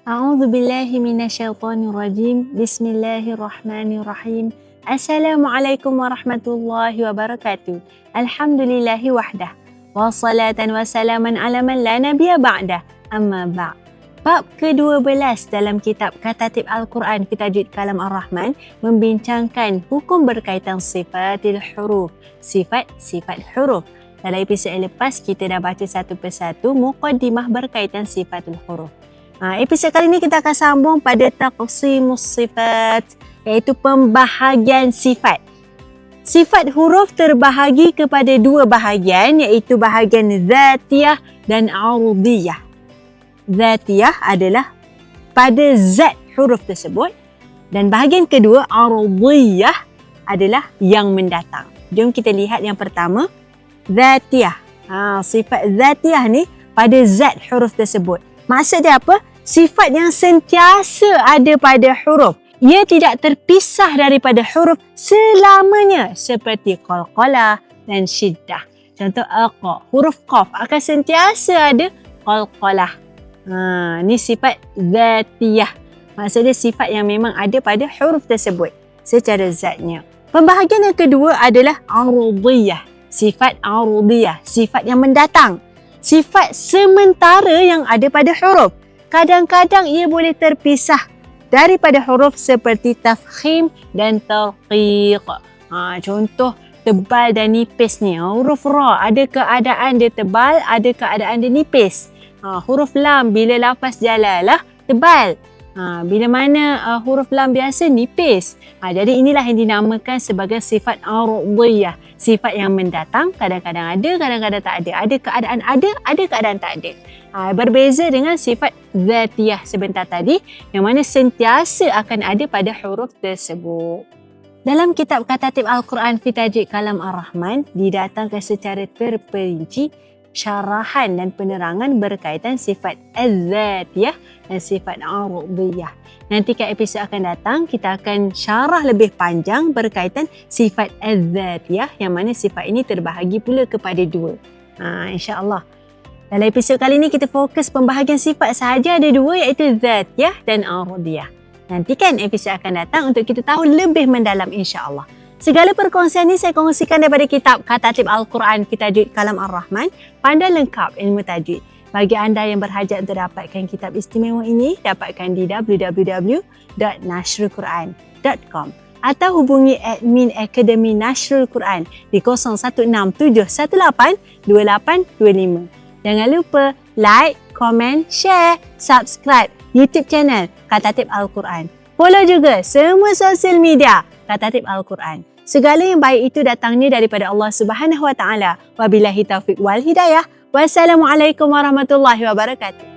A'udzu billahi minasyaitonir rajim. Bismillahirrahmanirrahim. Assalamualaikum warahmatullahi wabarakatuh. Alhamdulillahi wahdah. Wassalatan wassalaman ala man la nabiyya ba'dah. Amma ba'. Bab ke-12 dalam kitab Katatib Al-Quran fi Tajwid Kalam Ar-Rahman membincangkan hukum berkaitan sifatil huruf. Sifat huruf. Dalam episod lepas kita dah baca satu persatu muqaddimah berkaitan sifatul huruf. Episod kali ini kita akan sambung pada taqsimus sifat, iaitu pembahagian sifat. Sifat huruf terbahagi kepada dua bahagian, iaitu bahagian zatiyah dan arudiyah. Zatiyah adalah pada zat huruf tersebut dan bahagian kedua arudiyah adalah yang mendatang. Jom kita lihat yang pertama, zatiyah. Sifat zatiyah ni pada zat huruf tersebut. Maksud dia apa? Sifat yang sentiasa ada pada huruf. Ia tidak terpisah daripada huruf selamanya seperti qalqalah dan syiddah. Contoh aqa, huruf qaf akan sentiasa ada qalqalah. Ni sifat zatiyah. Maksudnya sifat yang memang ada pada huruf tersebut secara zatnya. Pembahagian yang kedua adalah arudiyah. Sifat arudiyah, sifat yang mendatang. Sifat sementara yang ada pada huruf. Kadang-kadang ia boleh terpisah daripada huruf seperti tafkhim dan tarqiq. Contoh tebal dan nipis ni. Huruf ra ada keadaan dia tebal, ada keadaan dia nipis. Huruf lam bila lafaz jalalah tebal. Bila mana huruf lam biasa nipis. Jadi inilah yang dinamakan sebagai sifat arudiyah. Sifat yang mendatang, kadang-kadang ada, kadang-kadang tak ada. Ada keadaan tak ada. Berbeza dengan sifat zatiyah sebentar tadi yang mana sentiasa akan ada pada huruf tersebut. Dalam kitab Katatib Al-Quran fi Tajwid Kalam Ar-Rahman didatangkan secara terperinci syarahan dan penerangan berkaitan sifat az-zatiyah dan sifat arudiyah. Nanti kat episod akan datang kita akan syarah lebih panjang berkaitan sifat az-zatiyah yang mana sifat ini terbahagi pula kepada dua. InsyaAllah. Dalam episod kali ini kita fokus pembahagian sifat sahaja ada dua, iaitu zatiyah dan arudiyah. Nantikan episod akan datang untuk kita tahu lebih mendalam insya-Allah. Segala perkongsian ini saya kongsikan daripada kitab Katatib Al-Quran fi Tajwid Kalam Ar-Rahman, pandai lengkap ilmu tajwid. Bagi anda yang berhajat untuk dapatkan kitab istimewa ini, dapatkan di www.nashrulquran.com atau hubungi admin Akademi Nashrul Quran di 0167182825. Jangan lupa like, komen, share, subscribe YouTube channel Katatib Al-Quran. Follow juga semua sosial media Katatib Al-Quran. Segala yang baik itu datangnya daripada Allah Subhanahu Wa Taala. Wabillahi taufiq wal hidayah. Wassalamualaikum warahmatullahi wabarakatuh.